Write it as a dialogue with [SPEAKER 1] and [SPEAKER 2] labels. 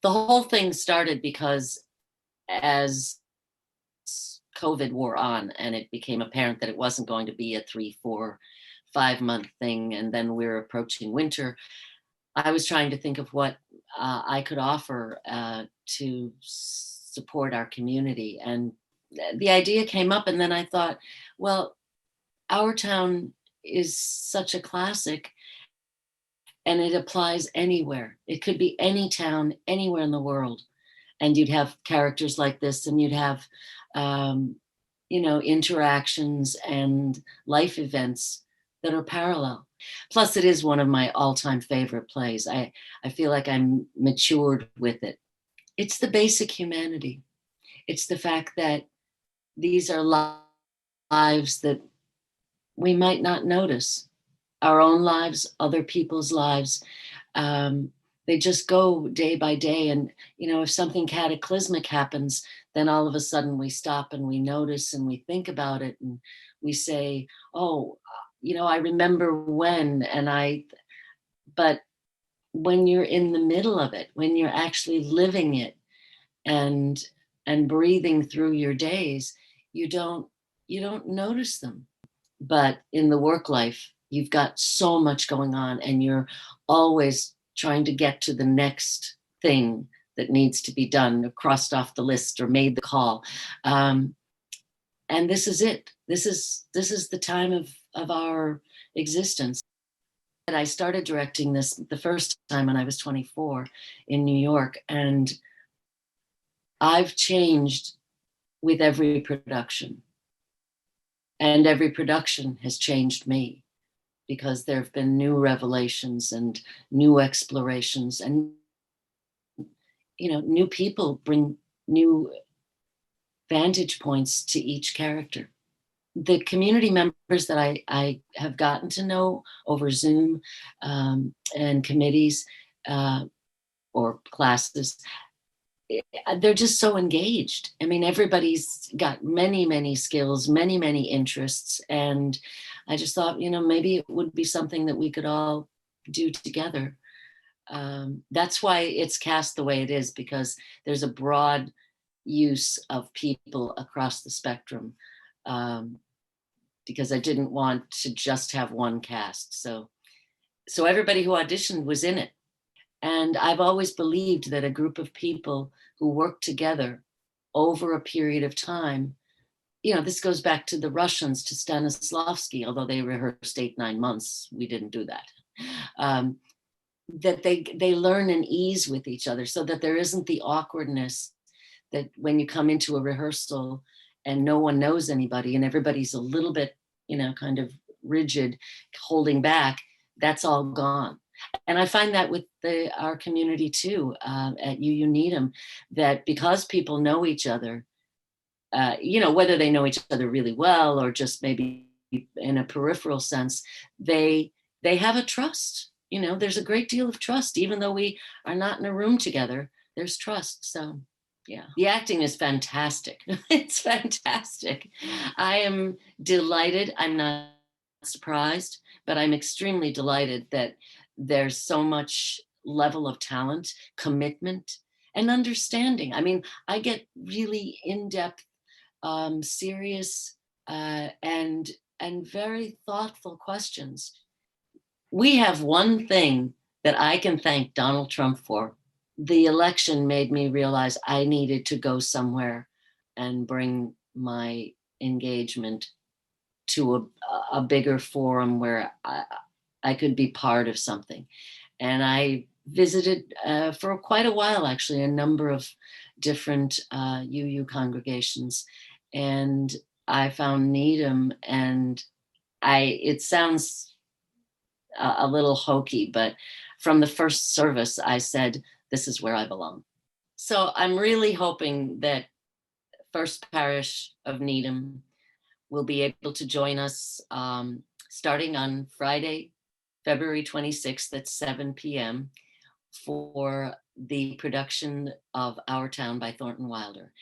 [SPEAKER 1] The whole thing started because as COVID wore on and it became apparent that it wasn't going to be a 3, 4, 5 month thing, and then we're approaching winter, I was trying to think of what I could offer to support our community. And the idea came up, and then I thought, well, our town is such a classic and it applies anywhere. It could be any town, anywhere in the world. And you'd have characters like this, and you'd have, um, interactions and life events that are parallel. Plus, it is one of my all-time favorite plays. I feel like I'm matured with it. It's the basic humanity. It's the fact that these are lives that we might not notice. Our own lives, other people's lives. They just go day by day. And, if something cataclysmic happens, then all of a sudden we stop and we notice and we think about it and we say, oh, I remember when, but when you're in the middle of it, when you're actually living it and breathing through your days, you don't notice them. But in the work life, you've got so much going on and you're always trying to get to the next thing that needs to be done, or crossed off the list or made the call. And this is it. This is the time of our existence. And I started directing this the first time when I was 24 in New York. And I've changed with every production. And every production has changed me, because there have been new revelations and new explorations, and new people bring new vantage points to each character. The community members that I have gotten to know over Zoom and committees or classes, they're just so engaged. I mean, everybody's got many, many skills, many, many interests. And I just thought, maybe it would be something that we could all do together. That's why it's cast the way it is, because there's a broad use of people across the spectrum, because I didn't want to just have one cast. So everybody who auditioned was in it. And I've always believed that a group of people who work together over a period of time, this goes back to the Russians, to Stanislavski, although they rehearsed 8, 9 months, we didn't do that. That they learn and ease with each other, so that there isn't the awkwardness that when you come into a rehearsal and no one knows anybody and everybody's a little bit, kind of rigid, holding back, that's all gone. And I find that with our community too, at UU Needham, that because people know each other, whether they know each other really well or just maybe in a peripheral sense, they have a trust. There's a great deal of trust, even though we are not in a room together. There's trust. So, yeah, the acting is fantastic. It's fantastic. I am delighted. I'm not surprised, but I'm extremely delighted that there's so much level of talent, commitment, and understanding. I mean, I get really in-depth, serious, and very thoughtful questions. We have one thing that I can thank Donald Trump for. The election made me realize I needed to go somewhere and bring my engagement to a bigger forum where I could be part of something. And I visited for quite a while, actually, a number of different UU congregations. And I found Needham, and it sounds a little hokey, but from the first service, I said, this is where I belong. So I'm really hoping that First Parish of Needham will be able to join us starting on Friday, February 26th at 7 p.m. for the production of Our Town by Thornton Wilder.